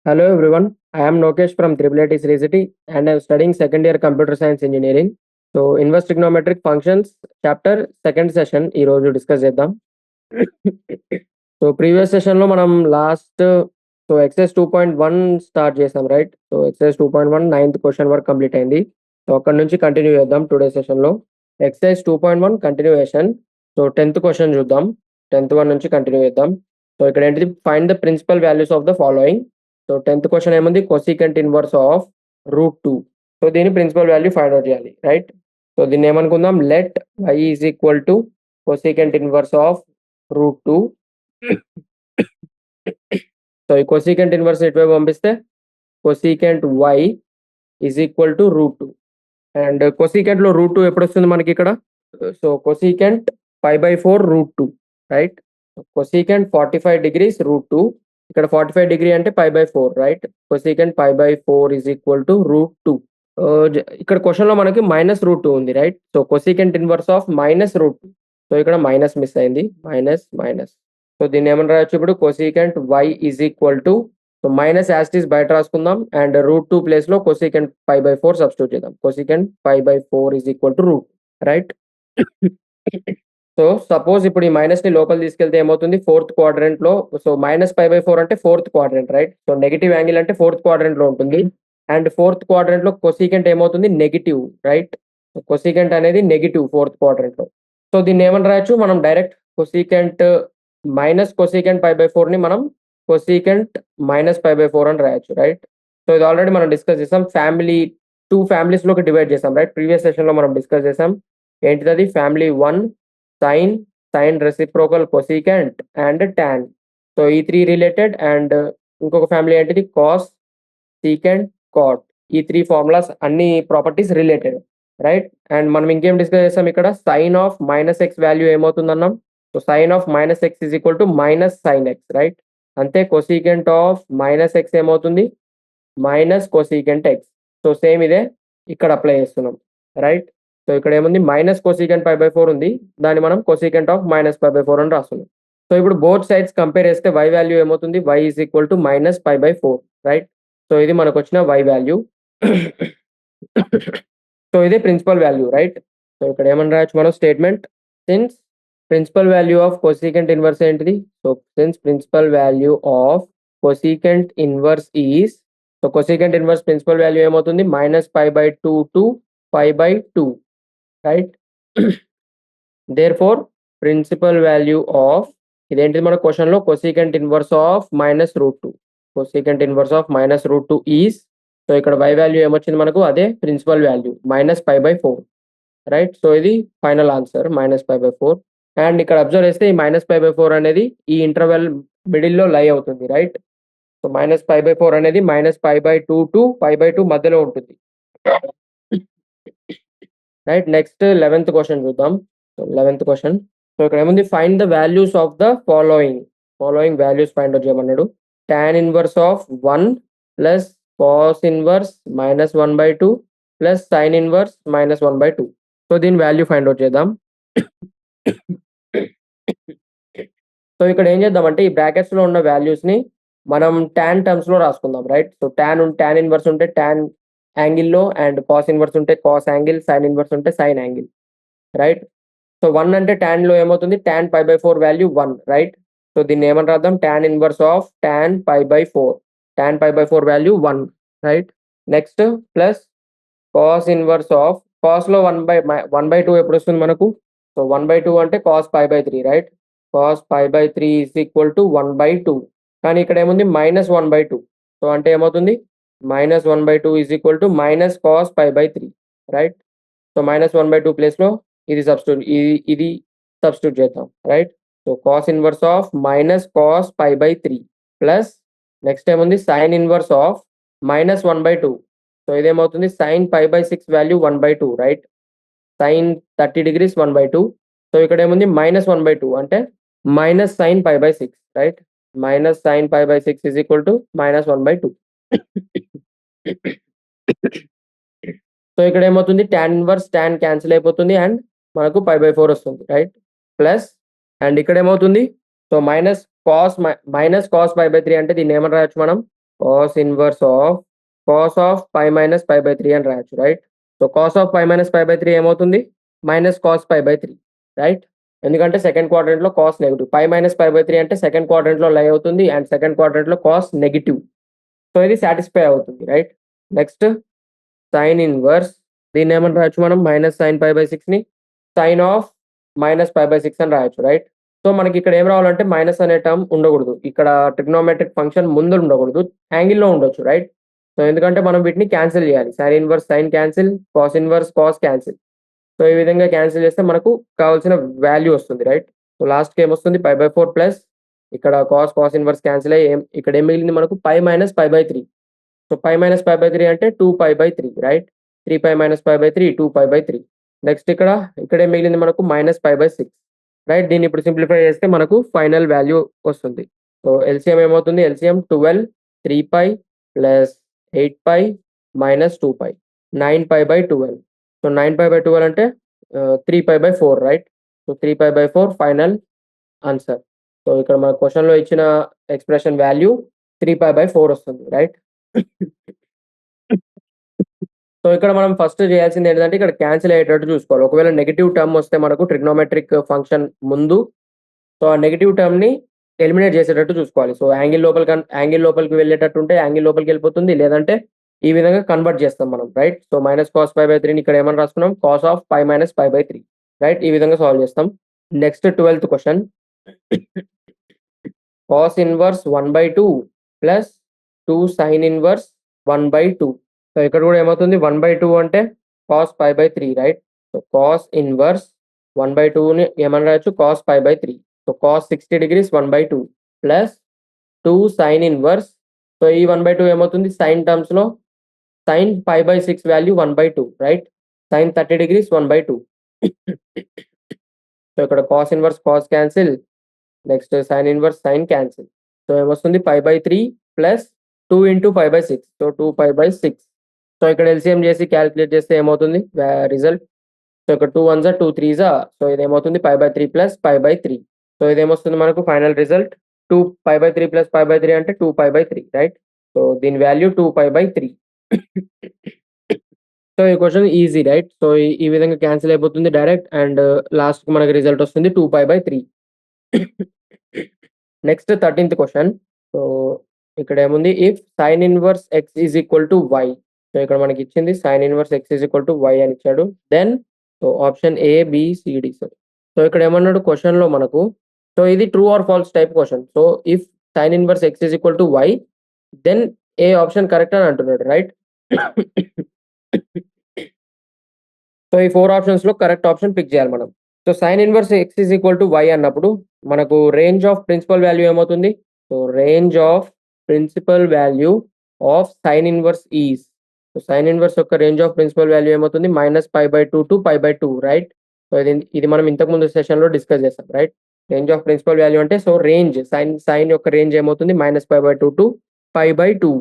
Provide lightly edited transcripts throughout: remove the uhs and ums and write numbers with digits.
Hello everyone, I am Nokesh from Triple IT Sri City and I am studying second year computer science engineering. So inverse trigonometric functions chapter second session ఈ రోజు discuss చేద్దాం. So previous session లో మనం last exercise 2.1 start చేసాం right. So exercise 2.1 9th question వరకు complete అయింది. So అక్కడ నుంచి కంటిన్యూ చేద్దాం టుడే సెషన్ లో. Exercise 2.1 continuation. So 10th question చూద్దాం. 10th వన్ నుంచి కంటిన్యూ చేద్దాం. సో ఇక్కడ ఏంటిది, find the principal values of the following. So 10th question ఏముంది, కొసీకెంట్ ఇన్వర్స్ ఆఫ్ √2. సో దీని ప్రిన్సిపల్ వాల్యూ ఫైండ్ అవుట్ చేయాలి రైట్. సో దీన్ని ఏమనుకుందాం, let y is equal to cosecant inverse of √2. So ఈ cosecant inverse ఎటువైపు పంపిస్తే cosecant y is equal to √2. And cosecant లో √2 ఎప్పుడు వస్తుంది మనకి ఇక్కడ. So cosecant π/4 √2 right. Cosecant 45 degrees √2. ఇక్కడ 45 degree అంటే π/4 right. Cosecant π/4 is equal to √2. ఇక్కడ క్వశ్చన్ లో మనకి -√2 ఉంది right. So cosecant inverse of -√2. So ఇక్కడ మైనస్ మిస్ అయింది, మైనస్. సో దీన్ని ఏమని రాయొచ్చు ఇప్పుడు, cosecant y is equal to, so minus as it is బయట రాసుకుందాం అండ్ √2 ప్లేస్ లో కొసీకెంట్ π/4 సబ్స్టిట్యూట్ చేద్దాం. Cosecant π/4 is equal to √2 right. So suppose ఇప్పుడు ఈ మైనస్ ని లోపల తీసుకెళ్తే ఏమవుతుంది, ఫోర్త్ క్వాడ్రెంట్ లో. సో -π/4 అంటే fourth quadrant right. So negative angle అంటే ఫోర్త్ క్వాడ్రెంట్ లో ఉంటుంది. అండ్ ఫోర్త్ క్వాడ్రెంట్ లో కొసీకెంట్ ఏమవుతుంది, నెగిటివ్ రైట్. కొసీకెంట్ అనేది నెగిటివ్ ఫోర్త్ క్వాడ్రెంట్ లో. సో దీన్ని ఏమని రాయొచ్చు మనం, డైరెక్ట్ కొసీకెంట్ కొసీకెంట్ π/4 ని మనం కొసీకెంట్ -π/4 అని రాయొచ్చు రైట్. సో ఇది ఆల్రెడీ మనం డిస్కస్ చేసాం, టూ ఫ్యామిలీస్ లోకి డివైడ్ చేసాం రైట్. ప్రీవియస్ సెషన్ లో మనం డిస్కస్ చేసాం ఏంటిది, family 1 sine reciprocal cosecant and tan. So ఈ 3 రిలేటెడ్. అండ్ ఇంకొక ఫ్యామిలీ ఏంటిది, కాస్ సీకెంట్ కాట్. ఈ 3 ఫార్ములాస్ అన్ని ప్రాపర్టీస్ రిలేటెడ్ రైట్. అండ్ మనం ఇంకేం డిస్కస్ చేసాం ఇక్కడ, సైన్ ఆఫ్ -x వాల్యూ ఏమవుతుందన్నాం. So sine of -x is equal to -sin x right. అంతే కొసీకెంట్ ఆఫ్ -x ఏమవుతుంది, కొసీకెంట్ x. సో సేమ్ ఇదే ఇక్కడ అప్లై చేస్తున్నాం రైట్. సో ఇక్కడ ఏముంది, కొసీకెంట్ π/4 ఉంది, దాన్ని మనం కొసీకెంట్ ఆఫ్ -π/4 అని రాస్తున్నాం. సో ఇప్పుడు బోత్ సైడ్స్ కంపేర్ చేస్తే y వాల్యూ ఏమవుతుంది, y is equal to -π/4 right. So ఇది మనకు వచ్చిన y వాల్యూ. సో ఇదే ప్రిన్సిపల్ వాల్యూ రైట్. సో ఇక్కడ ఏమని రాయొచ్చు మనం, statement since principal value of cosecant inverse ఏంటిది. So since principal value of cosecant inverse is, so cosecant inverse principal value ఏమవుతుంది, -π/2 to π/2 right. Therefore principal value of, ఇదేంటిది మన question లో, cosecant inverse of -√2. Cosecant inverse of -√2 is, so ఇక్కడ y value ఏమొచ్చింది మనకు, అదే principal value -π/4 right. So ఇది final answer -π/4. And ఇక్కడ అబ్జర్వ్ చేస్తే ఈ -π/4 అనేది ఈ ఇంటర్వెల్ మిడిల్ లో లై అవుతుంది రైట్. సో -π/4 అనేది -π/2 టు π/2 మధ్యలో ఉంటుంది రైట్. నెక్స్ట్ 11th క్వశ్చన్ చూద్దాం. So 11th question. సో ఇక్కడ ఏముంది, find the values of the following values find out చేయమన్నాడు. Tan inverse of 1 plus cos inverse -1/2 plus sine inverse -1/2. So దీని వాల్యూ ఫైండ్ అవుట్ చేద్దాం. So ఇక్కడ ఏం చేద్దామంటే, ఈ బ్రాకెట్స్ లో ఉన్న వాల్యూస్ ని మనం టాన్ టర్మ్స్ లో రాసుకుందాం రైట్. సో టాన్ ఇన్వర్స్ ఉంటే టాన్ యాంగిల్లో, అండ్ కాస్ ఇన్వర్స్ ఉంటే కాస్ యాంగిల్, సైన్ ఇన్వర్స్ ఉంటే సైన్ యాంగిల్ రైట్. సో 1 అంటే టాన్ లో ఏమవుతుంది, టాన్ π/4 వాల్యూ 1 రైట్. సో దీన్ని ఏమని రాద్దాం, tan inverse of tan π/4 value 1 right. Next plus cos inverse of, cos లో 1/2 ఎప్పుడు వస్తుంది మనకు. సో 1/2 అంటే cos π/3 right. Cos π/3 is equal to 1/2. కానీ ఇక్కడ ఏముంది, -1/2. సో అంటే ఏమవుతుంది, -1/2 is equal to cos π/3 right. So -1/2 place లో ఇది సబ్స్టిట్యూట్ చేద్దాం right. So cos inverse of cos π/3 plus next ఏముంది, సైన్ ఇన్వర్స్ ఆఫ్ -1/2. సో ఇదేమవుతుంది, sine π/6 value 1/2 right. Sine 30 degrees 1/2. So ఇక్కడ ఏముంది, -1/2 అంటే sine π/6 right. Sine π/6 is equal to -1/2. So ఇక్కడ ఏమవుతుంది, టాన్ ఇన్వర్స్ టాన్ క్యాన్సిల్ అయిపోతుంది అండ్ మనకు π/4 వస్తుంది రైట్. ప్లస్ అండ్ ఇక్కడ ఏమవుతుంది, సో కాస్ π/3 అంటే దీన్ని ఏమని రాయొచ్చు మనం, cos inverse of cos of pi minus pi by three అని రాయొచ్చు, right? So cos of pi minus pi by three ఏమవుతుంది? Minus cos pi by three, right? ఎందుకంటే సెకండ్ క్వాడ్రంట్లో cos negative, pi minus pi by three అంటే second క్వాడ్రంట్లో lie అవుతుంది and second క్వాడ్రంట్లో cos negative. So ఇది సాటిస్ఫై అవుతుంది, right? Next sine inverse, దీన్ని ఏమని రాయొచ్చు మనం? మైనస్ సైన్ పై బై సిక్స్ని sign of minus pi by six అని రాయొచ్చు, రైట్? సో మనకి ఇక్కడ ఏం రావాలంటే మైనస్ అనే టర్మ్ ఉండకూడదు, ఇక్కడ ట్రిగ్నోమెట్రిక్ ఫంక్షన్ ముందు ఉండకూడదు, యాంగిల్లో ఉండొచ్చు, రైట్? సో ఎందుకంటే మనం వీటిని క్యాన్సిల్ చేయాలి, sine inverse sine cancel, cos inverse cos cancel. So ఈ విధంగా క్యాన్సిల్ చేస్తే మనకు కావాల్సిన వాల్యూ వస్తుంది, రైట్? సో లాస్ట్కి ఏమొస్తుంది? పై బై ఫోర్ ప్లస్ ఇక్కడ కాస్ ఇన్వర్స్ క్యాన్సిల్ అయ్యి ఇక్కడ ఏం మిగిలింది మనకు? Pi minus pi by three. So pi minus pi by three అంటే 2π by three, right? 3π minus pi by three 2π by three. Next ఇక్కడ ఏం మిగిలింది మనకు? Minus pi by six, right? దీన్ని ఇప్పుడు సింప్లిఫై చేస్తే మనకు ఫైనల్ వాల్యూ వస్తుంది. సో ఎల్సిఎం ఏమవుతుంది? LCM 12 3π plus 8π minus 2π 9π by 12. So 9π by 12 అంటే 3π by 4, right? So 3π by 4 final answer. So ఇక్కడ మన క్వశ్చన్లో ఇచ్చిన ఎక్స్ప్రెషన్ వాల్యూ 3π బై 4 వస్తుంది, రైట్? సో ఇక్కడ మనం ఫస్ట్ చేయాల్సింది ఏంటంటే ఇక్కడ క్యాన్సిల్ అయ్యేటట్టు చూసుకోవాలి. ఒకవేళ నెగటివ్ టర్మ్ వస్తే మనకు ట్రిగ్నోమెట్రిక్ ఫంక్షన్ ముందు, సో ఆ నెగటివ్ టర్మ్ని ఎలిమినేట్ చేసేటట్టు చూసుకోవాలి. సో యాంగిల్ లోపలికి వెళ్ళేటట్టు ఉంటే యాంగిల్ లోపలికి వెళ్ళిపోతుంది, లేదంటే ఈ విధంగా కన్వర్ట్ చేస్తాం మనం, right? So minus cos pi by త్రీని ఇక్కడ ఏమని రాసుకున్నాం? Cos of pi minus pi by three, right? ఈ విధంగా సాల్వ్ చేస్తాం. Next 12th question, cos inverse 1/2 plus 2 sine inverse 1/2. So ఇక్కడ కూడా ఏమవుతుంది? 1/2 అంటే cos pi by three, right? So cos inverse 1/2ని ఏమని రాయొచ్చు? Cos pi by three. So cos 60 degrees 1/2 plus 2 sine inverse. So ఈ 1/2 ఏమవుతుంది? సైన్ టర్మ్స్లో sine pi by six value 1/2, right? Sine 30 degrees 1/2. So ఇక్కడ cos inverse cos cancel, next sine inverse sine cancel. So ఏమొస్తుంది? Pi by three plus 2 into pi by six, so 2π by six. So ఇక్కడ LCM చేసి calculate చేస్తే ఏమవుతుంది result? So ఇక్కడ 2 1s 2 3s, so ఇది ఏమవుతుంది? Pi by three plus pi by three. So ఇది ఏమొస్తుంది మనకు final result? 2π by three plus pi by three అంటే 2π బై త్రీ, రైట్? సో దీని వాల్యూ 2π బై త్రీ. సో ఈ క్వశ్చన్ ఈజీ, రైట్? సో ఈ విధంగా క్యాన్సిల్ అయిపోతుంది డైరెక్ట్, అండ్ లాస్ట్కి మనకి రిజల్ట్ వస్తుంది 2π by three. Next 13th question. So ఇక్కడ ఏముంది? If sine inverse x is equal to y. So ఇక్కడ మనకి ఇచ్చింది sine inverse x is equal to y అని ఇచ్చాడు. Then so option A B C D. So ఇక్కడ ఏమన్నాడు క్వశ్చన్లో మనకు? సో ఇది true or false type question. So if sine inverse x is equal to y, then ఏ option correct అని అంటున్నాడు, రైట్? సో ఈ 4 ఆప్షన్స్లో కరెక్ట్ ఆప్షన్ పిక్ చేయాలి మనం. So sine inverse x is equal to y అన్నప్పుడు మనకు రేంజ్ ఆఫ్ ప్రిన్సిపల్ వాల్యూ ఏమవుతుంది? So range of principal value of sine inverse is, so sine inverse యొక్క రేంజ్ ఆఫ్ ప్రిన్సిపల్ వాల్యూ ఏమవుతుంది? -π/2 to π/2, right? So ఇది మనం ఇంతకుముందు సెషన్లో discuss చేస్తాం, right? Range of principal value అంటే సో రేంజ్ సైన్ యొక్క రేంజ్ ఏమవుతుంది? -π/2 to π/2.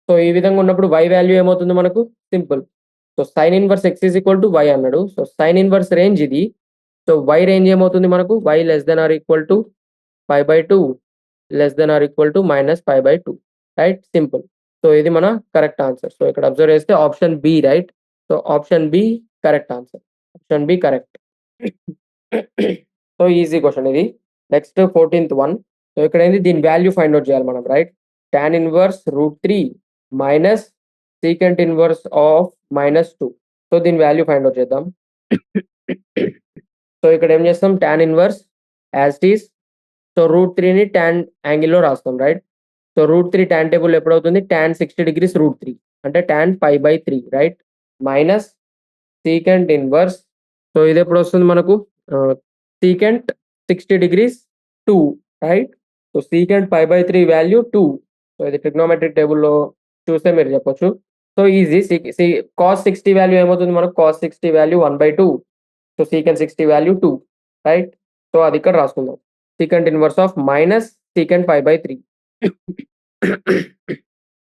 సో ఈ విధంగా ఉన్నప్పుడు y వాల్యూ ఏమవుతుంది మనకు? Simple. So sine inverse x is equal to y అన్నాడు. సో సైన్ ఇన్వర్స్ రేంజ్ ఇది. సో y రేంజ్ ఏమవుతుంది మనకు? y less than or equal to π/2 less than or equal to -π/2, right? Simple. So ఇది మన correct answer. So ఇక్కడ observe చేస్తే option B, right? So option B correct answer. Option B correct. So easy question ఇది. Next 14th one. So ఇక్కడ ఏంది? దీని value find out చేయాలి మనం, right? tan inverse √3 minus secant inverse of -2. So దీని value find out చేద్దాం. So ఇక్కడ ఏం చేస్తాం? tan inverse as it is. So √3ని ట్యాన్ యాంగిల్లో రాస్తాం, రైట్? సో √3 ట్యాన్ టేబుల్ ఎప్పుడవుతుంది? tan 60 degrees √3 అంటే tan π/3, right? Minus secant inverse. So ఇది ఎప్పుడు వస్తుంది మనకు? Secant 60 degrees 2, right? So secant π/3 value 2. So ఇది ట్రిగ్నోమెట్రిక్ టేబుల్లో చూస్తే మీరు చెప్పొచ్చు. So easy. కాస్ 60 వాల్యూ ఏమవుతుంది మనకు? Cos 60 value 1/2. So secant 60 value 2, right? So అది ఇక్కడ రాసుకుందాం. Secant inverse of minus secant π/3.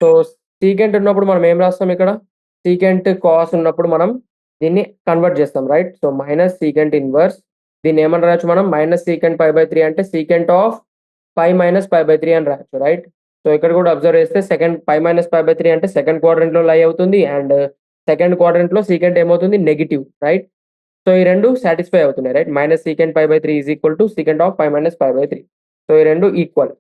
So secant ఉన్నప్పుడు మనం ఏం రాస్తాం ఇక్కడ? సీకెంట్ కాస్ ఉన్నప్పుడు మనం దీన్ని కన్వర్ట్ చేస్తాం, right? So minus secant inverse, దీన్ని ఏమని రాయొచ్చు మనం? మైనస్ సీకెంట్ π/3 అంటే సీకెంట్ ఆఫ్ π - π/3 అని రాయొచ్చు, రైట్? సో ఇక్కడ కూడా అబ్జర్వ్ చేస్తే second pi minus pi by three అంటే సెకండ్ క్వాడ్రంట్లో లై అవుతుంది అండ్ సెకండ్ క్వాడ్రంట్లో సీకెంట్ ఏమవుతుంది నెగిటివ్, రైట్. సో ఈ రెండు సాటిస్ఫై అవుతున్నాయి, right. Minus secant pi by three is equal to secant of pi minus pi by three. So ఈ రెండు ఈక్వల్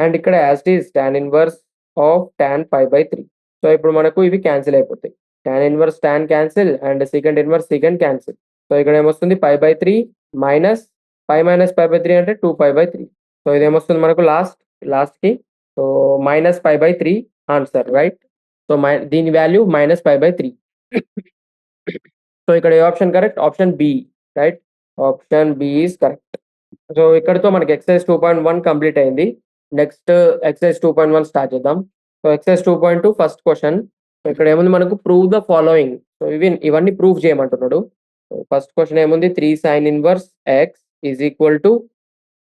అండ్ ఇక్కడ as it is tan inverse of tan pi by three. So ఇప్పుడు మనకు ఇవి cancel అయిపోతాయి. Tan inverse tan cancel and secant inverse secant cancel. So ఇక్కడ ఏమొస్తుంది pi by three minus pi by three అంటే 2 π/3. So ఇదేమొస్తుంది మనకు లాస్ట్కి so minus pi by three answer, right. So దీని value minus pi by three. So ఇక్కడ ఏ option correct? Option B, right. Option B is correct. So ఇక్కడతో మనకి exercise 2.1 complete అయింది. నెక్స్ట్ ఎక్సర్సైజ్ 2.1 స్టార్ట్ చేద్దాం. So exercise 2.2 first question. So ఇక్కడ ఏముంది మనకు ప్రూవ్ ద ఫాలోయింగ్. సో ఇవన్నీ ప్రూవ్ చేయమంటున్నాడు. సో ఫస్ట్ క్వశ్చన్ ఏముంది 3 sin inverse x is equal to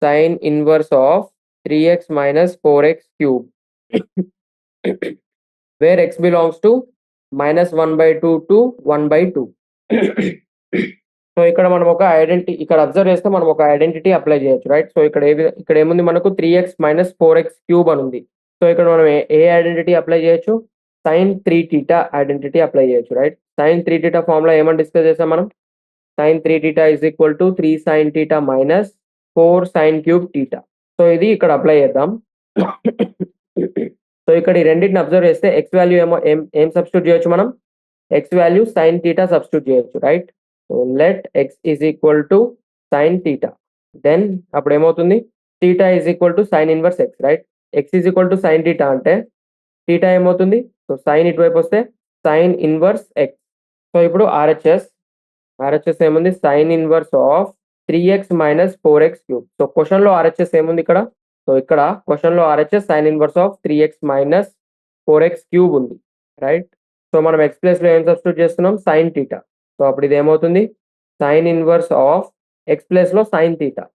sin inverse of 3x minus 4x cube where x belongs to -1/2 to 1/2. So ఇక్కడ మనం ఒక ఇక్కడ అబ్జర్వ్ చేస్తే మనం ఒక ఐడెంటిటీ అప్లై చేయొచ్చు, రైట్. సో ఇక్కడ ఏముంది మనకు 3x - 4x క్యూబ్ అని ఉంది. సో ఇక్కడ మనం ఏ ఐడెంటిటీ అప్లై చేయొచ్చు? sin 3θ ఐడెంటిటీ అప్లై చేయొచ్చు, రైట్. sin 3θ ఫార్ములా ఏమని డిస్కస్ చేసాం మనం? sin 3θ is equal to 3 sin θ minus 4 sin cube θ. So ఇది ఇక్కడ అప్లై చేద్దాం. సో ఇక్కడ ఈ రెండింటిని అబ్జర్వ్ చేస్తే ఎక్స్ వాల్యూ ఏం సబ్స్టిట్యూట్ చేయొచ్చు మనం? ఎక్స్ వాల్యూ sin θ సబ్స్టిట్యూట్ చేయొచ్చు, right. So let x is equal to sin θ. Then అప్పుడు ఏమవుతుంది? θ is equal to sin inverse x, right. X is equal to sin θ అంటే θ ఏమవుతుంది? సో సైన్ ఇటువైపు వస్తే sin ఇన్వర్స్ ఎక్స్. సో ఇప్పుడు RHS ఏముంది? sin inverse of 3x minus 4x cube. So question లో RHS ఏముంది ఇక్కడ? సో ఇక్కడ క్వశ్చన్ లో RHS sin inverse of 3x minus 4x cube ఉంది, రైట్. సో మనం ఎక్స్ ప్లేస్ లో ఏం సబ్స్టిట్యూట్ చేస్తున్నాం? sin θ. సో అప్పుడు ఇది ఏమవుతుంది? sin inverse of x place లో sin θ.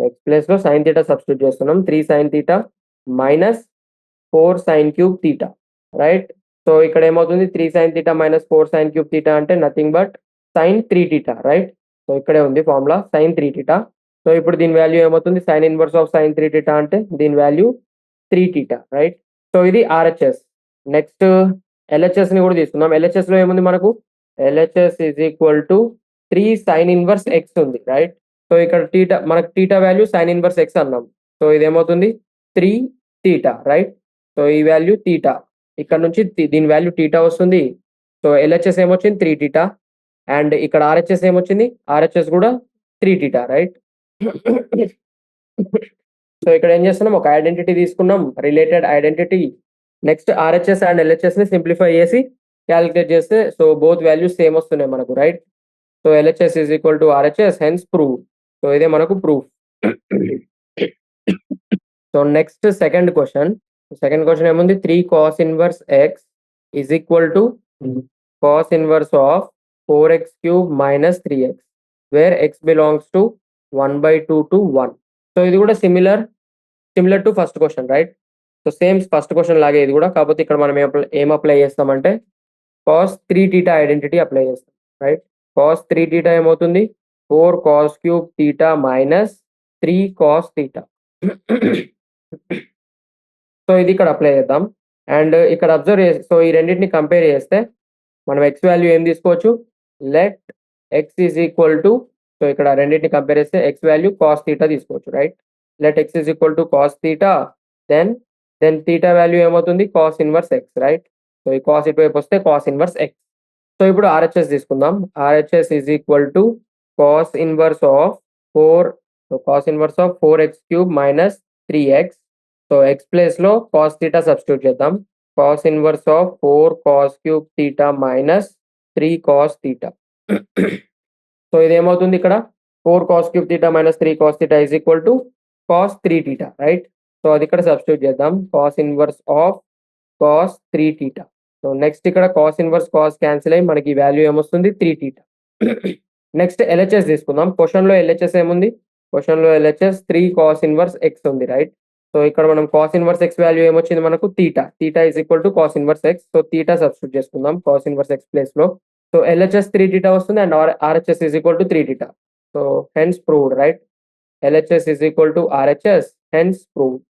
ఎక్స్ ప్లేస్ లో sin θ సబ్స్టిట్యూట్ చేస్తున్నాం. 3 sin θ minus 4 sin cube θ, right. So ఇక్కడ ఏమవుతుంది? 3 sin θ మైనస్ 4 sin క్యూబ్ θ అంటే nothing but sin 3θ, right. So ఇక్కడే ఉంది ఫార్ములా sin 3θ. సో ఇప్పుడు దీని వాల్యూ ఏమవుతుంది? sin ఇన్వర్స్ ఆఫ్ sin 3θ అంటే దీని వాల్యూ 3θ, రైట్. సో ఇది ఆర్హెచ్ఎస్. నెక్స్ట్ ఎల్హెచ్ఎస్ ని కూడా తీసుకుందాం. ఎల్హెచ్ఎస్ లో ఏముంది మనకు? LHS is equal to 3 sin inverse x ఉంది, రైట్. సో ఇక్కడ మనకు θ వాల్యూ sin ఇన్వర్స్ ఎక్స్ అన్నాం. సో ఇది ఏమవుతుంది? 3θ, రైట్. సో ఈ వాల్యూ θ. ఇక్కడ నుంచి దీని వాల్యూ θ వస్తుంది. సో ఎల్హెచ్ఎస్ ఏమొచ్చింది? 3θ. అండ్ ఇక్కడ ఆర్హెచ్ఎస్ ఏమొచ్చింది? ఆర్హెచ్ఎస్ కూడా 3θ, రైట్. సో ఇక్కడ ఏం చేస్తున్నాం? ఒక ఐడెంటిటీ తీసుకున్నాం, related identity. Next RHS and LHS ని సింప్లిఫై చేసి క్యాలిక్యులేట్ చేస్తే సో బోత్ వాల్యూస్ సేమ్ వస్తున్నాయి మనకు, right. So LHS is equal to RHS, hence prove. So ఇదే మనకు proof. So next second question ఏముంది? 3 cos inverse x is equal to cos inverse of 4x cube minus 3x where x belongs to 1/2 to 1. So ఇది కూడా similar to first question, right. So same first question లాగే ఇది కూడా, కాకపోతే ఇక్కడ మనం ఏం అప్లై చేస్తామంటే cos 3θ ఐడెంటిటీ అప్లై చేస్తాం, రైట్. cos 3θ ఏమవుతుంది? 4 cos cube θ minus 3 cos θ. So ఇది ఇక్కడ అప్లై చేద్దాం. అండ్ ఇక్కడ సో ఈ రెండింటిని కంపేర్ చేస్తే మనం ఎక్స్ వాల్యూ ఏం తీసుకోవచ్చు? Let x is equal to, so ఇక్కడ రెండింటిని కంపేర్ చేస్తే ఎక్స్ వాల్యూ cos θ తీసుకోవచ్చు, right. Let x is equal to cos θ. Then θ value ఏమవుతుంది? cos inverse x, right. So ఈ cos ఇటువైపు వస్తే cos ఇన్వర్స్ ఎక్స్. సో ఇప్పుడు ఆర్హెచ్ఎస్ తీసుకుందాం. RHS is equal to cos inverse of 4x cube minus 3x. So x place లో cos θ substitute చేద్దాం. cos inverse of 4 cos cube θ minus 3 cos θ. So ఇది ఏమవుతుంది? ఇక్కడ 4 cos cube θ minus 3 cos θ is equal to cos 3θ, right. So అది ఇక్కడ substitute చేద్దాం. cos inverse of cos 3θ. So next ఇక్కడ cos inverse cos cancel అయ్యి మనకి వాల్యూ ఏమొస్తుంది? 3θ. నెక్స్ట్ ఎల్హెచ్ఎస్ తీసుకుందాం. క్వశ్చన్ లో ఎల్హెచ్ఎస్ ఏముంది? క్వశ్చన్ లో ఎల్హెచ్ఎస్ 3 cos ఇన్వర్స్ ఎక్స్ ఉంది, రైట్. సో ఇక్కడ మనం cos ఇన్వర్స్ ఎక్స్ వాల్యూ ఏమొచ్చింది మనకు? θ is equal to cos inverse x. So θ substitute చేసుకుందాం cos ఇన్వర్స్ ఎక్స్ ప్లేస్ లో. సో ఎల్హెచ్ఎస్ 3θ వస్తుంది and RHS is equal to 3θ. So hence proved, right. LHS is equal to RHS, hence proved.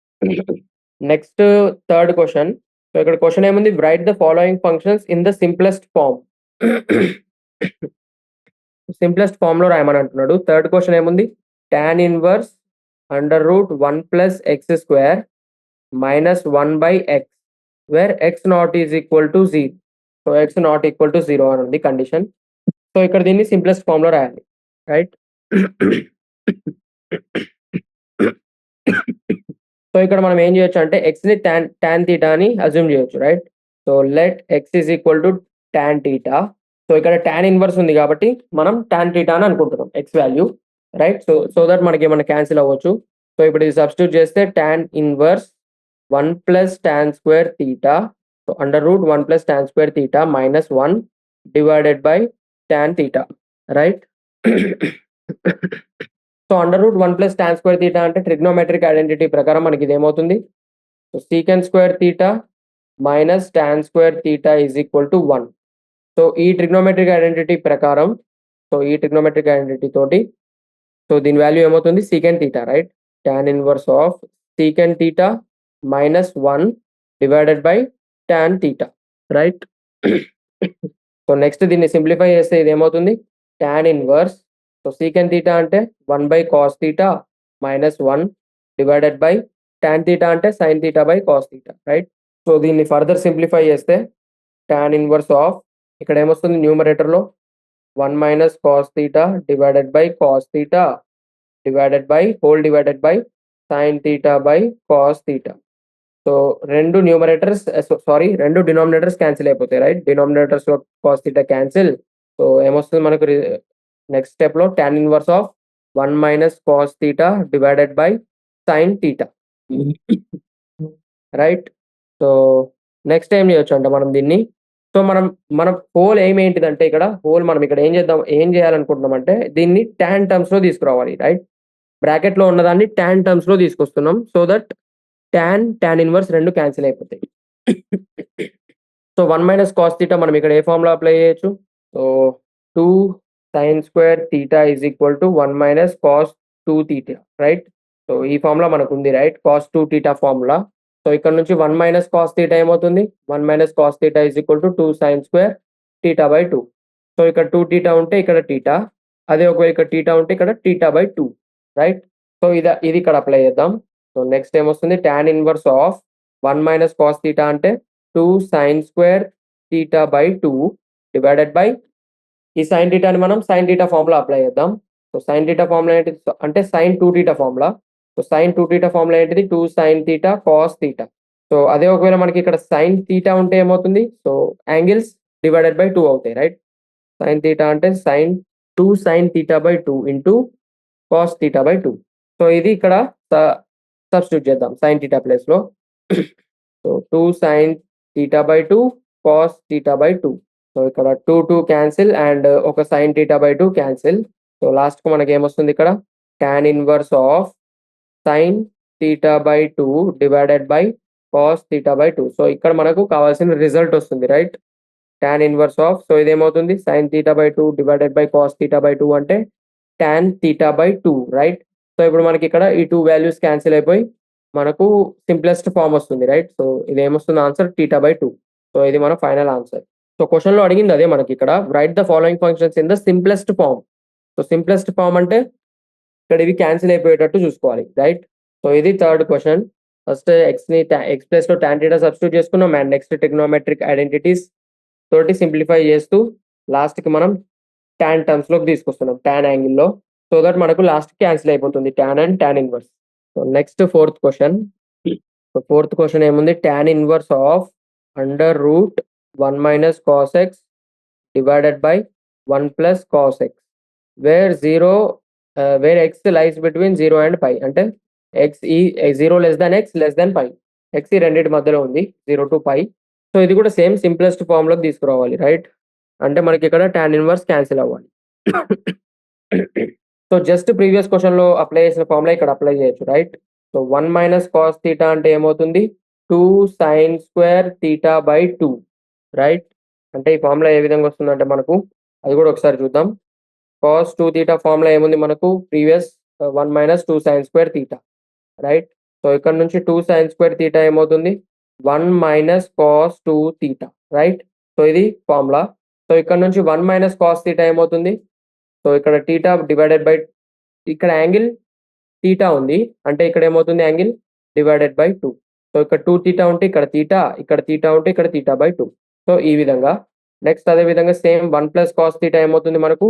Next third question. So ఇక్కడ question ఏముంది, write the following functions in the simplest form. Simplest form లో రాయమని అంటున్నాడు. Third question ఏముంది, tan inverse under root 1 plus x square minus 1 by x where x not is equal to 0. So x not equal to 0 అని ఉంది condition. So ఇక్కడ దీన్ని simplest form లో రాయాలి, రైట్. సో ఇక్కడ మనం ఏం చేయొచ్చు అంటే ఎక్స్ ని tan థీటా అని అజ్యూమ్ చేయొచ్చు, right. So let x is equal to tan theta. So ఇక్కడ tan ఇన్వర్స్ ఉంది కాబట్టి మనం tan థీటా అని అనుకుంటున్నాం X value, right. So that మనకి ఏమైనా క్యాన్సిల్ అవ్వచ్చు. సో ఇప్పుడు ఇది సబ్స్టిట్యూట్ చేస్తే tan inverse 1 plus tan square theta, so under root 1 plus tan square theta minus 1 divided by tan theta, right. So under root 1 plus tan square theta అంటే trigonometric identity ప్రకారం మనకి ఇది ఏమవుతుంది, so secant square theta minus tan square theta is equal to 1. So ఈ trigonometric identity ప్రకారం, so ఈ trigonometric identity తోటి so దీని వాల్యూ ఏమవుతుంది, secant theta, right. tan inverse of secant theta minus 1 divided by tan theta, right. So next దీన్ని simplify చేస్తే ఇది ఏమవుతుంది, tan inverse, so secant theta అంటే 1 by cos theta minus 1 divided by tan theta అంటే sine theta by cos theta, right. So దీన్ని further simplify చేస్తే tan inverse of ఇక్కడ ఏమొస్తుంది న్యూమరేటర్లో 1 minus cos theta divided by cos theta divided by whole divided by sine theta by cos theta. So రెండు denominators cancel అయిపోతాయి, right. Denominators లో cos theta cancel. So ఏమొస్తుంది మనకు next step లో tan inverse of 1 minus cos theta divided by sine theta, right. So next ఏం చేయొచ్చు అంటే మనం దీన్ని, సో మన హోల్ ఏంటిదంటే ఇక్కడ హోల్ మనం ఇక్కడ ఏం చేయాలనుకుంటున్నాం అంటే దీన్ని tan టర్మ్స్ లో తీసుకురావాలి, రైట్. బ్రాకెట్ లో ఉన్నదాన్ని tan టర్మ్స్ లో తీసుకొస్తున్నాం. సో దట్ tan ఇన్వర్స్ రెండు క్యాన్సిల్ అయిపోతాయి. సో 1 మైనస్ కాస్ థీటా మనం ఇక్కడ ఏ ఫార్ములా అప్లై చేయొచ్చు, so 2 sin square theta is equal to 1 minus cos 2 theta, right. So ఈ ఫార్ములా మనకు ఉంది, right, cos 2 theta formula. So ఇక్కడ నుంచి 1 మైనస్ కాస్ థీటా ఏమవుతుంది, 1 minus cos theta is equal to 2 sin square theta by 2. So ఇక్కడ 2 theta ఉంటే ఇక్కడ theta, అదే ఒకవేళ ఇక్కడ థీటా ఉంటే ఇక్కడ థీటా బై 2, రైట్. సో ఇది ఇక్కడ అప్లై చేద్దాం. సో నెక్స్ట్ ఏమొస్తుంది, tan inverse of 1 minus cos theta అంటే 2 sin square theta by 2 divided by ఈ సైన్ థీటాని మనం సైన్ థీటా ఫార్ములా అప్లై చేద్దాం. సో సైన్ థీటా ఫార్ములా ఏంటిది అంటే sin 2 theta formula. So sin 2 theta formula ఏంటిది 2 sin theta cos theta. So అదే ఒకవేళ మనకి ఇక్కడ సైన్ థీటా ఉంటే ఏమవుతుంది, సో యాంగిల్స్ డివైడెడ్ బై 2 అవుతాయి, రైట్. సైన్ థీటా అంటే 2 sin theta by 2 into cos theta by 2. So ఇది ఇక్కడ సబ్స్టిట్యూట్ చేద్దాం సైన్ థీటా ప్లేస్ లో. So 2 sin theta by 2 cos theta by 2. So ఇక్కడ 2 క్యాన్సిల్ అండ్ ఒక sign theta by 2 cancel. So last కు మనకి ఏమొస్తుంది ఇక్కడ tan inverse of sign theta by 2 divided by cos theta by 2. So ఇక్కడ మనకు కావాల్సిన రిజల్ట్ వస్తుంది, right. tan inverse of, so ఇదేమవుతుంది sine theta by 2 divided by cos theta by 2 అంటే tan theta by 2, right. So ఇప్పుడు మనకి ఇక్కడ ఈ 2 వాల్యూస్ క్యాన్సిల్ అయిపోయి మనకు సింప్లెస్ట్ ఫామ్ వస్తుంది, రైట్. సో ఇది ఏమొస్తుంది ఆన్సర్ థీటా బై 2. సో ఇది మన ఫైనల్ ఆన్సర్. సో క్వశ్చన్ లో అడిగింది అదే మనకి ఇక్కడ, right the following functions in the simplest form. So simplest form అంటే ఇక్కడ ఇవి క్యాన్సిల్ అయిపోయేటట్టు చూసుకోవాలి, రైట్. సో ఇది third question. First x place లో tan థీటా సబ్స్టిట్యూట్ చేసుకున్నాం అండ్ నెక్స్ట్ ట్రిగ్నోమెట్రిక్ ఐడెంటిటీస్ తోటి సింప్లిఫై చేస్తూ లాస్ట్ కి మనం tan టర్మ్స్ లోకి తీసుకొస్తున్నాం tan యాంగిల్ లో. సో దట్ మనకు లాస్ట్ క్యాన్సిల్ అయిపోతుంది tan and tan inverse. So next fourth question. So fourth question ఏముంది, tan inverse of under root 1 minus cos x divided by 1 plus cos x where x lies between 0 and pi. అంటే x ఈ 0 less than x less than pi, x ఈ రెండింటి మధ్యలో ఉంది 0 to pi. So ఇది కూడా same simplest form లోకి తీసుకురావాలి, రైట్. అంటే మనకి ఇక్కడ tan ఇన్వర్స్ క్యాన్సిల్ అవ్వాలి. సో జస్ట్ ప్రీవియస్ క్వశ్చన్ లో అప్లై చేసిన ఫార్ములా ఇక్కడ అప్లై చేయొచ్చు, right. So 1 minus cos theta అంటే ఏమవుతుంది 2 sin square theta by 2, right. అంటే ఈ ఫార్ములా ఏ విధంగా వస్తుందంటే మనకు అది కూడా ఒకసారి చూద్దాం. కాస్ 2 థీటా ఫార్ములా ఏముంది మనకు previous 1 minus 2 sin square theta, right. So ఇక్కడ నుంచి 2 sin square theta ఏమవుతుంది 1 minus cos 2 theta, right. So ఇది ఫార్ములా. సో ఇక్కడ నుంచి 1 minus cos theta ఏమవుతుంది, సో ఇక్కడ theta డివైడెడ్ బై ఇక్కడ యాంగిల్ theta ఉంది అంటే ఇక్కడ ఏమవుతుంది యాంగిల్ డివైడెడ్ బై 2. సో ఇక్కడ 2 theta ఉంటే ఇక్కడ theta, ఇక్కడ theta ఉంటే ఇక్కడ theta బై 2. సో ఈ విధంగా. నెక్స్ట్ అదే విధంగా సేమ్ 1 plus cos theta ఏమవుతుంది మనకు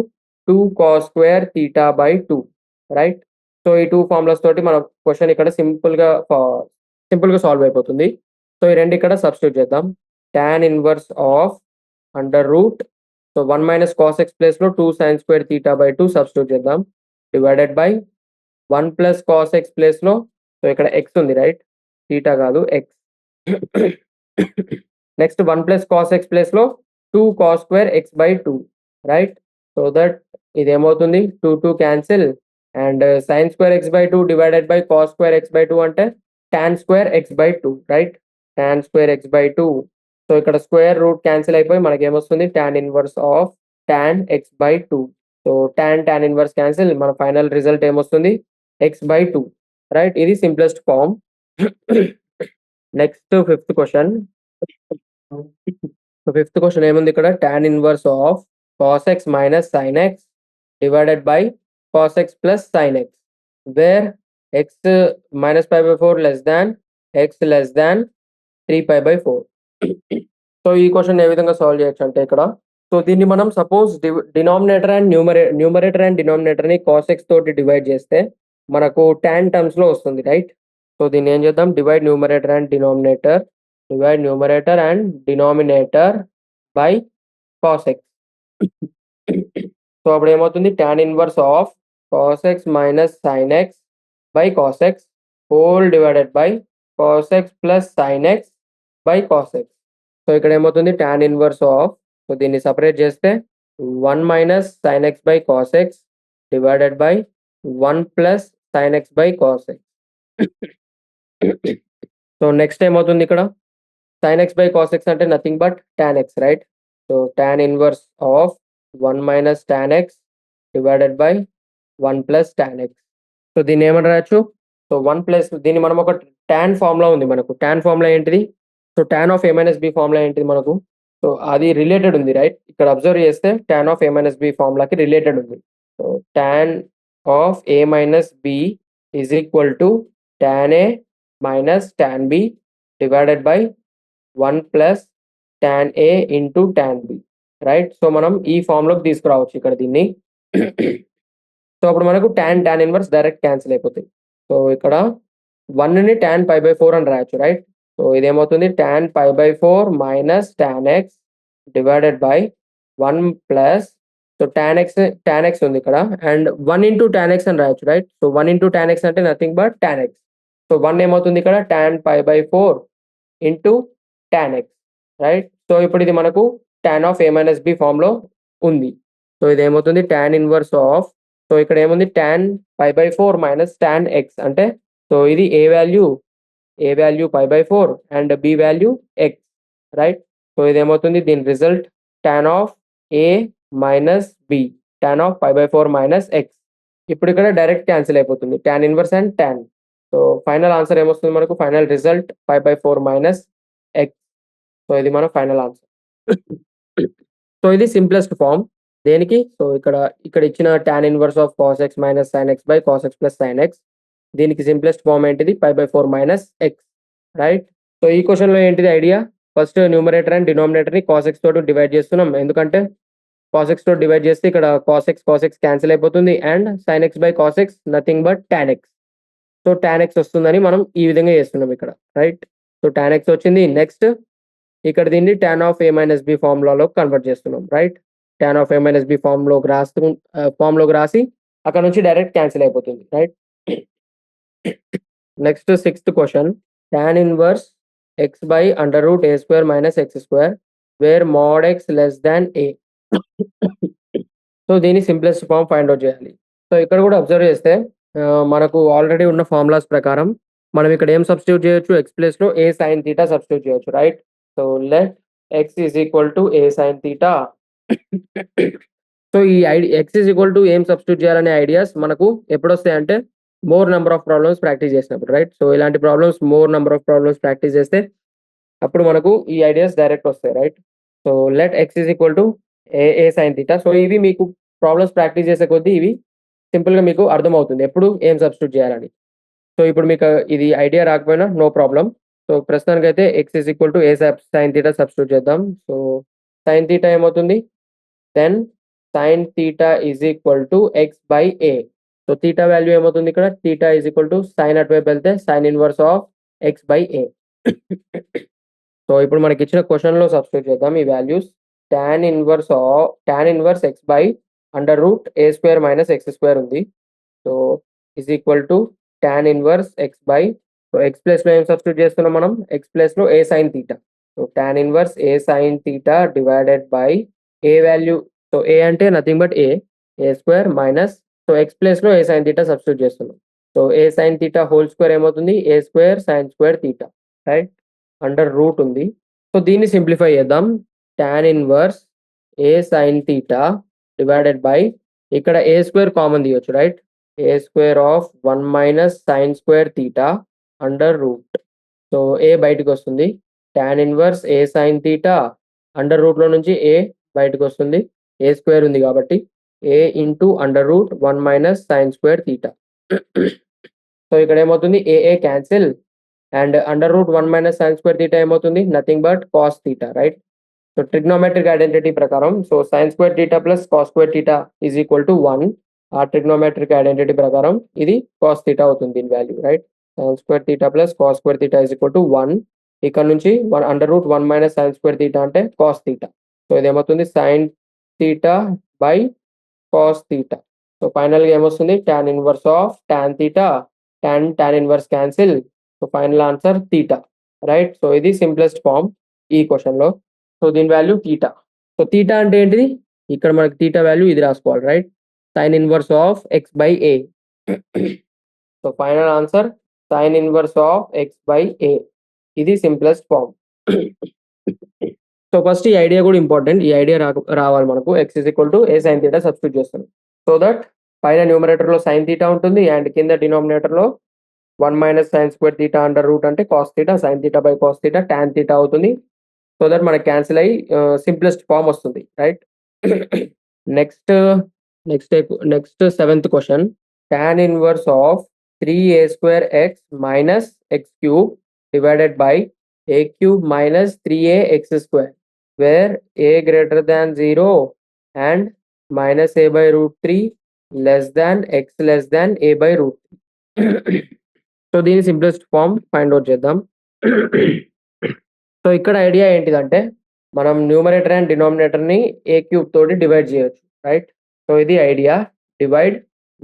2 cos square theta by 2, right. So ఈ 2 ఫార్ములాస్ తోటి మన క్వశ్చన్ ఇక్కడ సింపుల్గా సాల్వ్ అయిపోతుంది. సో ఈ రెండు ఇక్కడ సబ్స్టిట్యూట్ చేద్దాం. tan inverse of under root, so 1 minus cos x ప్లేస్లో 2 sin square theta by 2 substitute చేద్దాం, divided by 1 plus cos x ప్లేస్లో, సో ఇక్కడ x ఉంది రైట్, theta కాదు x. Next 1 plus cos x ప్లేస్లో 2 cos square x by 2, right. So that ఇది ఏమవుతుంది 2 2 cancel and sin square x by 2 divided by cos square x by 2 అంటే tan square x by 2, right. tan square x by 2. So ఇక్కడ square root cancel అయిపోయి మనకి ఏమొస్తుంది tan inverse of tan x by 2. So tan inverse cancel, మన final result ఏమొస్తుంది x by 2, right. ఇది simplest form. Next fifth question. So fifth question ఏముంది ఇక్కడ tan inverse of cos x minus sin x divided by cos x plus sin x where x minus pi by 4 less than x less than 3 pi by 4. So ఈ question ఏ విధంగా solve చేయొచ్చు అంటే ఇక్కడ, so దీన్ని మనం suppose denominator and numerator and డినామినేటర్ని cos x తోటి డివైడ్ చేస్తే మనకు tan టర్మ్స్ లో వస్తుంది, రైట్. సో దీన్ని ఏం చేద్దాం, divide numerator and denominator by cos x. So అప్పుడు ఏమవుతుంది tan inverse of cos x minus sin x by cos x whole divided by cos x plus sin x by cos x. So ఇక్కడ ఏమవుతుంది tan inverse of, so దీన్ని separate చేస్తే 1 minus sin x by cos x divided by 1 plus sin x by cos x. So next ఏమవుతుంది ఇక్కడ sin x by cos x అంటే nothing but tan x, right. So tan inverse of 1 minus tan x divided by 1 plus tan x. So దీన్ని ఏమని రాయొచ్చు, so 1 plus దీన్ని మనం ఒక tan formula ఉంది మనకు, tan ఫార్ములా ఏంటిది, so tan of a minus b formula ఏంటిది మనకు, సో అది రిలేటెడ్ ఉంది, రైట్. ఇక్కడ అబ్జర్వ్ చేస్తే tan of a minus b ఫార్ములాకి రిలేటెడ్ ఉంది. So tan of a minus b is equal to tan a minus tan b divided by 1 plus tan a into tan b, right. So మనం ఈ ఫార్ములాకి తీసుకురావచ్చు ఇక్కడ దీన్ని. So అప్పుడు మనకు tan inverse direct cancel అయిపోతుంది. సో ఇక్కడ 1ని tan pi by 4 అని రాయొచ్చు, రైట్. సో ఇదేమవుతుంది tan pi by 4 minus tan x divided by 1 plus, so tan x ఉంది ఇక్కడ అండ్ 1 ఇంటూ tan x అని రాయొచ్చు, right. So 1 into tan x అంటే nothing but tan x. So 1 ఏమవుతుంది ఇక్కడ tan pi by 4 into tan x, right. So ఇప్పుడు ఇది మనకు tan of a minus b ఫామ్లో ఉంది. సో ఇది ఏమవుతుంది tan ఇన్వర్స్ ఆఫ్, సో ఇక్కడ ఏముంది tan pi by 4 minus tan x అంటే, సో ఇది a value pi by 4 and b value x, right. So ఇది ఏమవుతుంది దీని result tan of a minus b, tan of pi by 4 minus x. ఇప్పుడు ఇక్కడ direct cancel అయిపోతుంది tan inverse and tan. So final answer ఏమొస్తుంది మనకు, final result pi by 4 minus x. So ఇది మన ఫైనల్ ఆన్సర్. సో ఇది simplest form దేనికి, so ఇక్కడ ఇచ్చిన tan inverse of cos x minus sin x by cos x plus sin x, దీనికి simplest form ఏంటిది pi by 4 minus x, right. So ఈ క్వశ్చన్లో ఏంటిది ఐడియా, ఫస్ట్ న్యూమరేటర్ అండ్ డినామినేటర్ని cos x తోటి డివైడ్ చేస్తున్నాం, ఎందుకంటే cos x తోటి డివైడ్ చేస్తే ఇక్కడ cos x క్యాన్సిల్ అయిపోతుంది and sin x by cos x nothing but tan x. So tan x వస్తుందని మనం ఈ విధంగా చేస్తున్నాం ఇక్కడ, రైట్. సో tan x వచ్చింది. నెక్స్ట్ ఇక్కడ దీన్ని tan of a minus b ఫార్ములాలో కన్వర్ట్ చేస్తున్నాం, right. tan of a minus b ఫార్మ్లోకి రాసి అక్కడ నుంచి డైరెక్ట్ క్యాన్సిల్ అయిపోతుంది, right. Next sixth question, tan inverse x by under root a square minus x square wear mode x less than a. So దీని simplest form find out చేయాలి. So ఇక్కడ కూడా observe చేస్తే మనకు ఆల్రెడీ ఉన్న formulas ప్రకారం మనం ఇక్కడ ఏం సబ్స్టిట్యూట్ చేయొచ్చు, x ప్లేస్లో a sin theta సబ్స్టిట్యూట్ చేయొచ్చు, right. So let x is equal to a sin theta. So ఈ x ఈజ్ ఈక్వల్ టు ఏం సబ్స్టిట్యూట్ చేయాలనే ఐడియాస్ మనకు ఎప్పుడు వస్తాయి అంటే more number of problems practice చేసినప్పుడు, రైట్? సో ఇలాంటి problems more number of problems practice చేస్తే అప్పుడు మనకు ఈ ఐడియాస్ డైరెక్ట్ వస్తాయి, right? So let x is equal to a sine theta. So ఇవి మీకు ప్రాబ్లమ్స్ ప్రాక్టీస్ చేసే కొద్దీ ఇవి సింపుల్గా మీకు అర్థమవుతుంది ఎప్పుడు ఏం సబ్స్టిట్యూట్ చేయాలని. సో ఇప్పుడు మీకు ఇది ఐడియా రాకపోయినా నో ప్రాబ్లం. సో ప్రస్తుతానికైతే x is equal to a sine theta substitute చేద్దాం. సో సైన్ థీటా ఏమవుతుంది, then sine theta is equal to x by a. So theta value ఏమవుతుంది ఇక్కడ, theta is equal to sine అటువైపు వెళ్తే sine inverse of x by a. So ఇప్పుడు మనకి ఇచ్చిన క్వశ్చన్లో సబ్స్టిట్యూట్ చేద్దాం ఈ values. tan inverse x by under root a square minus x square ఉంది. So is equal to tan inverse x by, so x ప్లేస్లో ఏం సబ్స్టిట్యూట్ చేస్తున్నాం మనం, ఎక్స్ ప్లేస్లో a sine theta. So tan inverse a sine theta divided by a value, so a అంటే nothing but a square minus, so x ప్లేస్లో a sine theta substitute చేస్తున్నాం. So a sine theta whole square ఏమవుతుంది, a square sine square theta, right? Under root ఉంది. So దీన్ని simplify చేద్దాం. tan inverse a sine theta divided by, ఇక్కడ a square common తీయొచ్చు, right? A square of 1 minus sine square theta under root. So a బయటకు వస్తుంది, tan inverse a sine theta under రూట్లో నుంచి a బయటకు వస్తుంది, ఏ స్క్వేర్ ఉంది కాబట్టి a into under root 1 minus sine square theta. So ఇక్కడ ఏమవుతుంది, a cancel and under root 1 minus sine square theta ఏమవుతుంది, nothing but cos theta, right? So trigonometric identity ప్రకారం, so sign square theta plus cos square theta is equal to 1. ఆ trigonometric identity ప్రకారం ఇది cos theta అవుతుంది దీని value, right? Sign square theta plus cos square theta is equal to 1. ఇక్కడ నుంచి under root 1 minus sine square theta అంటే cos theta. So ఇది ఏమవుతుంది, sign theta by cos theta. So ఫైనల్గా ఏమొస్తుంది, tan inverse of tan theta, tan inverse cancel. So final answer theta, right? So ఇది simplest form ఈ క్వశ్చన్లో. So దీని value theta. So theta అంటే ఏంటిది, ఇక్కడ మనకి థీటా వాల్యూ ఇది రాసుకోవాలి, right? Sine inverse of x by a. So final answer sine inverse of x by a. ఇది సింప్లెస్ట్ ఫామ్. సో ఫస్ట్ ఈ ఐడియా కూడా ఇంపార్టెంట్. ఈ ఐడియా రావాలి మనకు, x is equal to a sine theta substitute చేస్తాను. సో దట్ పైన న్యూమరేటర్లో సైన్ థీటా ఉంటుంది అండ్ కింద డినామినేటర్లో 1 minus sine square theta under root అంటే cos theta, sine theta by cos theta tan theta అవుతుంది. సో దట్ మనకి క్యాన్సిల్ అయ్యి సింప్లెస్ట్ ఫామ్ వస్తుంది, right? Next 7th question. tan inverse of 3a square X minus X cube divided by a cube minus 3a X square wear a greater than 0 and minus a by root 3 less than x less than a by root 3. So దీని simplest form find out చేద్దాం. So ఇక్కడ idea ఏంటిదంటే, మనం numerator and డినామినేటర్ని A cube తోటి divide చేయొచ్చు, right? So ఇది idea, divide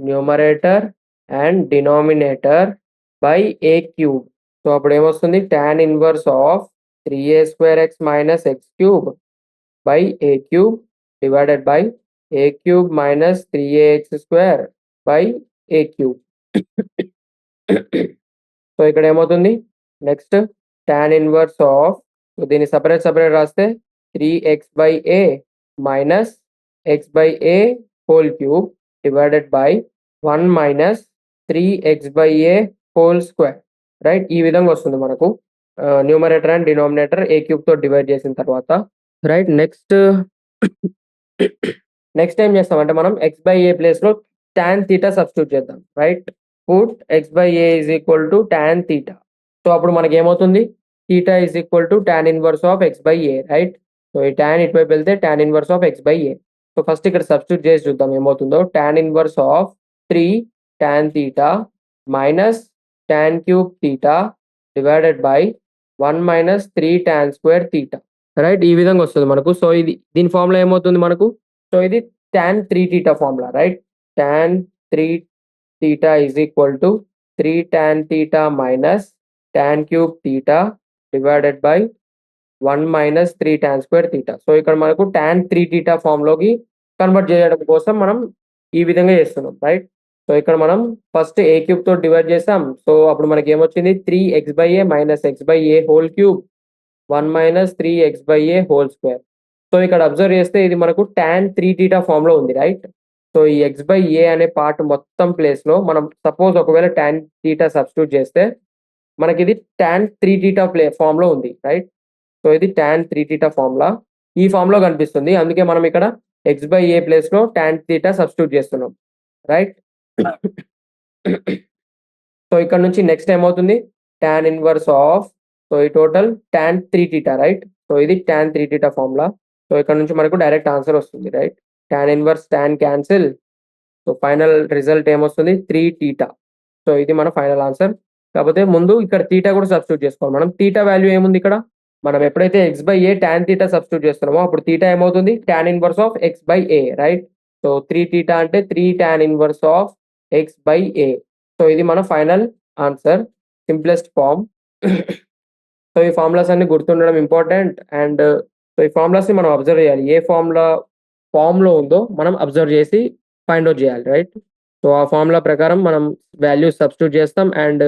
numerator and denominator by A cube. So అప్పుడు ఏమొస్తుంది, tan inverse of 3a square X minus X cube by A cube divided by A cube minus 3a X square by A cube. So ఇక్కడ ఏమవుతుంది, next tan inverse of, so దీన్ని separate రాస్తే 3x by A minus X by A whole cube divided by 1 minus 3x by A whole square, right? ఈ విధంగా వస్తుంది మనకు numerator and denominator a క్యూబ్తో divide చేసిన తర్వాత, రైట్? నెక్స్ట్ ఏం చేస్తామంటే మనం ఎక్స్ బై ఏ ప్లేస్లో tan థీటా సబ్స్టిట్యూట్ చేద్దాం, right? Put X by A is equal to tan theta. So అప్పుడు మనకి ఏమవుతుంది, theta is equal to tan inverse of x by A, right? So ఈ tan ఇటువైపు వెళ్తే tan inverse of x by a. So first ఇక్కడ substitute చేసి చూద్దాం ఏమవుతుందో. tan inverse of 3 tan theta minus tan cube theta divided by 1 minus 3 tan square theta, right? ఈ విధంగా వస్తుంది మనకు. సో ఇది దీని ఫార్ములా ఏమవుతుంది మనకు, సో ఇది tan 3 theta formula, right? tan 3 theta is equal to 3 tan theta minus tan cube theta divided by 1 minus 3 tan square theta. So ఇక్కడ మనకు tan 3 థీటా ఫామ్లోకి కన్వర్ట్ చేయడం కోసం మనం ఈ విధంగా చేస్తున్నాం, రైట్? సో ఇక్కడ మనం ఫస్ట్ ఏ క్యూబ్తో డివైడ్ చేసాం. సో అప్పుడు మనకి ఏమొచ్చింది, 3x by A minus X by A whole cube 1 minus 3x by A whole square. So ఇక్కడ అబ్జర్వ్ చేస్తే ఇది మనకు tan 3 థీటా ఫామ్లో ఉంది, రైట్? సో ఈ x/a అనే పార్ట్ మొత్తం ప్లేస్‌లో మనం సపోజ్ ఒకవేళ tan θ సబ్స్టిట్యూట్ చేస్తే మనకిది tan 3θ ఫార్మ్‌లో ఉంది. రైట్? సో ఇది tan 3θ ఫార్ములా. ఈ ఫార్మ్‌లో కనిపిస్తుంది. అందుకే మనం ఇక్కడ x/a ప్లేస్‌లో tan θ సబ్స్టిట్యూట్ చేస్తున్నాం. రైట్? సో ఇక్కడ నుంచి నెక్స్ట్ ఏమవుతుంది? tan ఇన్వర్స్ ఆఫ్, సో ఈ టోటల్ tan 3θ రైట్? సో ఇది tan 3θ ఫార్ములా. సో ఇక్కడ నుంచి మనకు డైరెక్ట్ ఆన్సర్ వస్తుంది. Right? tan inverse tan cancel. So final result ఏమొస్తుంది? 3θ. సో ఇది మన ఫైనల్ ఆన్సర్. కాకపోతే ముందు ఇక్కడ θ కూడా సబ్స్టిట్యూట్ చేసుకోవాలి మనం. θ వాల్యూ ఏముంది ఇక్కడ? మనం ఎప్పుడైతే x/a tan θ సబ్స్టిట్యూట్ చేస్తున్నామో అప్పుడు θ ఏమవుతుంది? tan inverse of x/a right? So 3θ అంటే 3 tan inverse of x/a. So ఇది మన final answer. Simplest form. So ఈ ఫార్ములాస్ అన్ని గుర్తుండడం ఇంపార్టెంట్. అండ్ సో ఈ ఫార్ములాస్‌ని మనం అబ్జర్వ్ చేయాలి. ఏ ఫార్మ్‌లో ఉందో మనం అబ్జర్వ్ చేసి ఫైండ్ ఔట్ చేయాలి. రైట్? సో ఆ ఫార్ములా ప్రకారం మనం వాల్యూస్ సబ్స్టిట్యూట్ చేస్తాం అండ్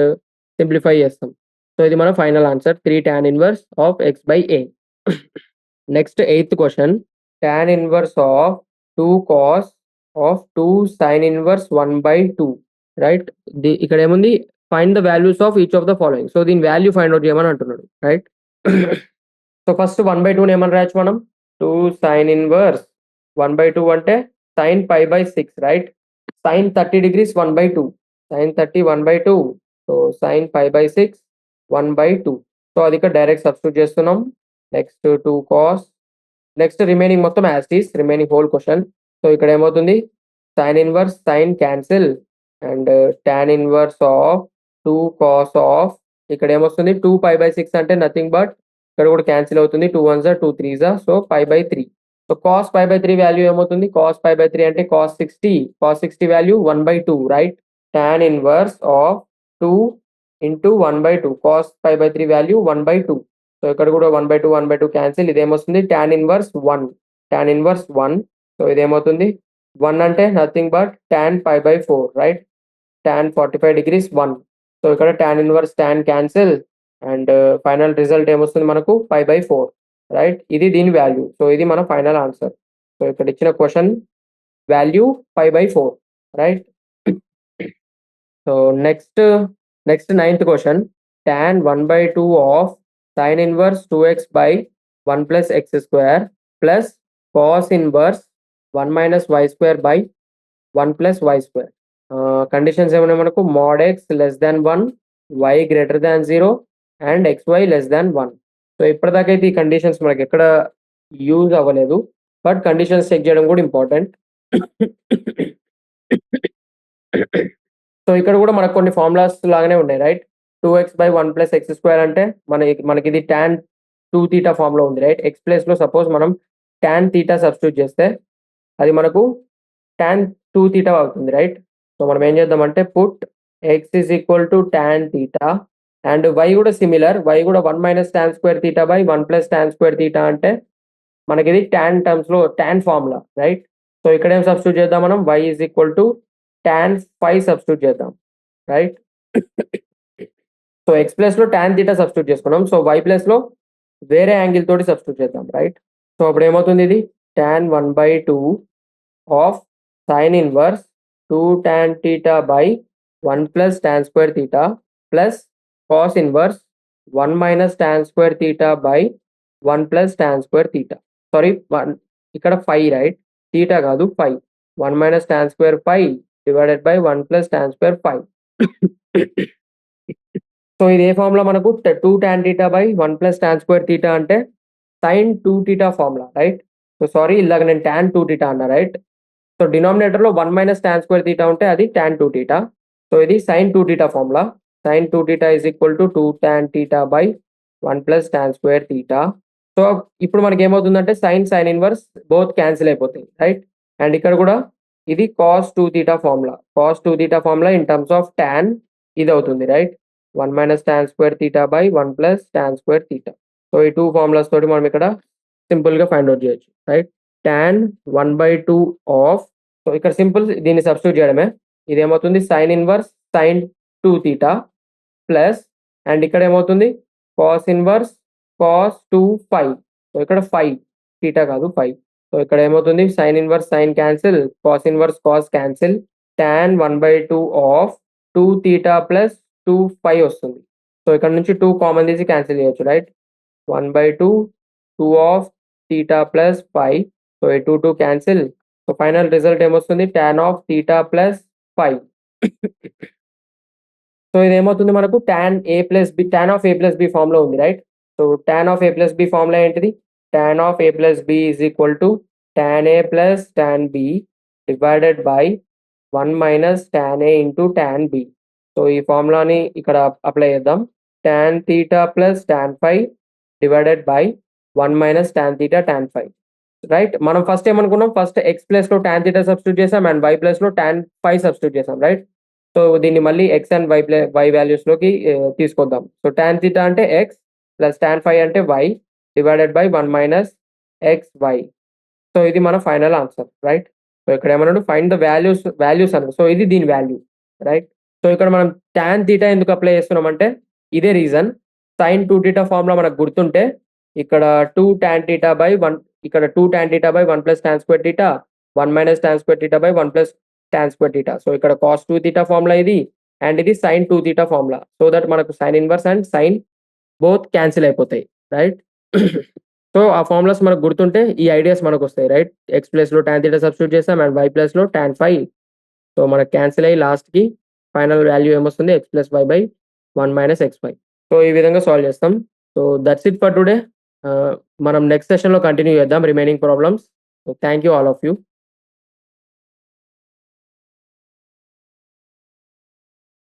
సింప్లిఫై చేస్తాం. సో ఇది మన final answer 3 tan inverse of x/a. Next 8th question. tan inverse of 2 cos of 2 sin inverse 1/2 right? ఇక్కడ ఏముంది? Find the values of each of the following. So దీని value find out చేయమని అంటున్నాడు. Right? So first 1/2 ని ఏమని రాయొచ్చు మనం? 2 sin inverse 1/2 అంటే sin π/6 right? sin 30 degrees 1/2. sin 30 1/2. So sin π/6 1/2. So అది ఇక్కడ డైరెక్ట్ సబ్స్టిట్యూట్ చేస్తున్నాం. Next 2 cos. నెక్స్ట్ రిమైనింగ్ మొత్తం as it is, remaining whole question. So ఇక్కడ ఏమవుతుంది? sin ఇన్వర్స్ sin cancel and tan inverse of 2 cos ఆఫ్, ఇక్కడ ఏమొస్తుంది? 2 π/6 అంటే నథింగ్ బట్ ఇక్కడ కూడా క్యాన్సిల్ అవుతుంది. 2 1s 2 3s, so π/3. So cos π/3 value ఏమవుతుంది? cos π/3 అంటే cos 60. cos 60 value 1/2 right? tan inverse of 2 into 1/2. cos π/3 value 1/2. So ఇక్కడ కూడా 1/2 1/2 క్యాన్సిల్. ఇదేమొస్తుంది? tan inverse 1. tan inverse 1. So ఇదేమవుతుంది? 1 అంటే nothing but tan π/4 right? tan 45 degrees 1. So ఇక్కడ tan inverse tan cancel and final result ఏమొస్తుంది మనకు? π/4 right? ఇది దీని వాల్యూ. సో ఇది మన ఫైనల్ ఆన్సర్. సో ఇక్కడ ఇచ్చిన question value π/4 right? So next 9th question. tan 1/2 of sin inverse 2x by 1 plus x square plus cos inverse 1 minus y square by 1 plus y square. Conditions ఏమన్నా మనకు? mod x less than 1, y greater than 0 and xy less than 1. So ఇప్పటిదాకా అయితే ఈ conditions మనకి ఎక్కడ use అవ్వలేదు. But conditions check చేయడం కూడా ఇంపార్టెంట్. సో ఇక్కడ కూడా మనకు కొన్ని ఫార్ములాస్ లాగానే ఉన్నాయి right? 2x by 1 plus x square అంటే మనకి ఇది tan 2θ ఫార్మ్ లో ఉంది రైట్? x ప్లేస్ లో సపోజ్ మనం tan θ సబ్స్టిట్యూట్ చేస్తే అది మనకు tan 2θ అవుతుంది రైట్? సో మనం ఏం చేద్దామంటే put x is equal to tan θ and y కూడా సిమిలర్. y కూడా 1 minus tan square θ by 1 plus tan square θ అంటే మనకి ఇది tan టర్మ్స్ లో tan ఫార్ములా రైట్? సో ఇక్కడ ఏం సబ్స్టిట్యూట్ చేద్దాం మనం? y is equal to tan phi substitute చేద్దాం రైట్? సో x ప్లేస్ లో tan θ సబ్స్టిట్యూట్ చేసుకున్నాం. సో y ప్లేస్ లో వేరే యాంగిల్ తోటి సబ్స్టిట్యూట్ చేద్దాం రైట్? సో అప్పుడు ఏమవుతుంది? ఇది tan 1/2 of sin inverse 2 tan θ by 1 plus tan square θ plus cos inverse 1 minus tan square θ by 1 plus tan square θ. Sorry, ఇక్కడ 5 రైట్? θ కాదు 5. 1 minus tan square 5 divided by 1 plus tan square 5. So ఇది ఏ formula మనకు? 2 tan θ by 1 plus tan square θ అంటే sin 2θ formula right? So sorry, ఇలాగ నేను tan 2θ అన్నా right? So denominator లో 1 మైనస్ tan స్క్వేర్ θ ఉంటే అది tan 2θ. సో ఇది sin 2θ formula. sin 2θ is equal to 2 tan θ by 1 plus tan square θ. So ఇప్పుడు మనకి ఏమవుతుందంటే sin ఇన్వర్స్ బోత్ క్యాన్సిల్ అయిపోతాయి రైట్? అండ్ ఇక్కడ కూడా ఇది cos 2θ formula. cos 2θ formula in terms of tan ఇది అవుతుంది right? 1 minus tan square θ by 1 plus tan square θ. So ఈ 2 ఫార్ములాస్ తోటి మనం ఇక్కడ సింపుల్ గా ఫైండ్ అవుట్ చేయొచ్చు రైట్? tan 1/2 ఆఫ్, సో ఇక్కడ సింపుల్ దీన్ని సబ్స్టిట్యూట్ చేయడమే. ఇది ఏమవుతుంది? sin ఇన్వర్స్ sin 2θ ప్లస్ అండ్ ఇక్కడ ఏమవుతుంది? cos inverse cos 2 5. సో ఇక్కడ 5 θ కాదు 5. సో ఇక్కడ ఏమవుతుంది sin ఇన్వర్స్ sin cancel, cos inverse cos cancel, tan 1/2 of 2 θ plus 2 φ వస్తుంది. సో ఇక్కడ నుంచి 2 కామన్ తీసి క్యాన్సిల్ చేయొచ్చు రైట్. 1/2 2 of θ plus φ. సో ఈ 2 క్యాన్సిల్. సో ఫైనల్ రిజల్ట్ ఏమొస్తుంది tan ఆఫ్ θ ప్లస్ φ. సో ఇది ఏమవుతుంది మనకు tan of a plus b form లో ఉంది right. So tan of a plus b formula ఏంటిది? tan of a plus b is equal to tan a plus tan b divided by 1 minus tan a into tan b. So ఈ ఫార్ములాని ఇక్కడ apply చేద్దాం. tan θ plus tan φ divided by 1 minus tan θ tan φ right. మనం first ఏమనుకున్నాం, first x place లో tan θ substitute చేసాం and why place లో tan φ substitute చేసాం రైట్. సో దీన్ని మళ్ళీ ఎక్స్ అండ్ వై వాల్యూస్ లోకి తీసుకొద్దాం. సో tan θ అంటే ఎక్స్ ప్లస్ tan φ అంటే y divided by 1 minus x y. So ఇది మన ఫైనల్ ఆన్సర్ రైట్. సో ఇక్కడ ఏమన్నాడు ఫైండ్ ద వాల్యూస్ అన్నాడు. సో ఇది దీని వాల్యూ రైట్. సో ఇక్కడ మనం tan θ ఎందుకు అప్లై చేస్తున్నాం అంటే ఇదే రీజన్. sin 2θ ఫార్ములా మనకు గుర్తుంటే ఇక్కడ 2 tan θ బై 1, ఇక్కడ 2 tan θ by 1 plus tan square θ, 1 minus tan square θ by 1 plus tan square θ. So ఇక్కడ cos 2θ ఫార్ములా ఇది అండ్ ఇది sin 2θ ఫార్ములా. సో దట్ మనకు sin inverse and sin both cancel అయిపోతాయి right. So ఆ ఫార్ములాస్ మనకు గుర్తుంటే ఈ ఐడియాస్ మనకు వస్తాయి రైట్. ఎక్స్ ప్లేస్ లో tan θ సబ్స్టిట్యూట్ చేస్తాం అండ్ వై ప్లస్ లో tan φ. సో మనకు క్యాన్సిల్ అయ్యి లాస్ట్ కి ఫైనల్ వాల్యూ ఏమొస్తుంది x plus y by 1 minus x y. So ఈ విధంగా సాల్వ్ చేస్తాం. So that's it for today. మనం నెక్స్ట్ సెషన్లో కంటిన్యూ చేద్దాం remaining problems. So thank you all of you.